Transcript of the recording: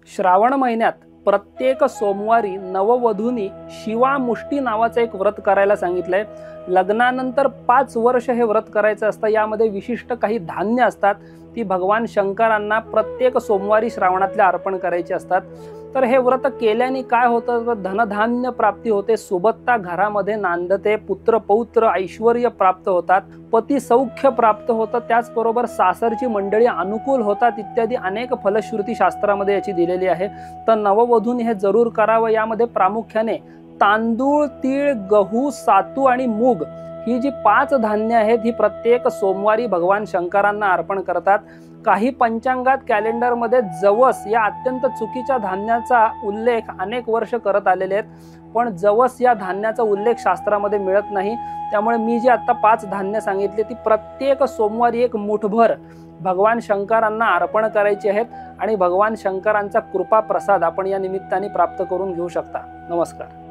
श्रावण महिन्यात प्रत्येक सोमवारी नववधूंनी शिवामुष्टी नावाचं एक व्रत करायला सांगितलंय। लग्नानंतर 5 वर्ष हे व्रत करायचं असतं। यामध्ये विशिष्ट काही धान्य असतात, ती भगवान शंकरांना प्रत्येक सोमवारी श्रावणातले अर्पण करायचे असतात। तर हे व्रत केल्याने काय होतं, धनधान्य प्राप्ती होते, सुबत्ता घरामध्ये नांदते, पुत्र पौत्र ऐश्वर्य प्राप्त होतात, पती सौख्य प्राप्त होतं, त्याचबरोबर सासरची मंडळी अनुकूल होतात इत्यादी अनेक फलश्रुती शास्त्रामध्ये याची दिलेली आहे। तर नववधूंनी हे जरूर करावं। यामध्ये प्रामुख्याने तांदूळ, तीळ, गहू, सातू आणि मूग ही जी 5 धान्य आहेत ही प्रत्येक सोमवारी भगवान शंकरांना अर्पण करतात। काही पंचांगात कॅलेंडरमध्ये जवस या अत्यंत चुकीच्या धान्याचा उल्लेख अनेक वर्ष करत आलेले आहेत, पण जवस या धान्याचा उल्लेख शास्त्रामध्ये मिळत नाही। त्यामुळे मी जी आता 5 धान्य सांगितले ती प्रत्येक सोमवारी एक मुठभर भगवान शंकरांना अर्पण करायची आहेत आणि भगवान शंकरांचा कृपा प्रसाद आपण या निमित्ताने प्राप्त करून घेऊ शकता। नमस्कार।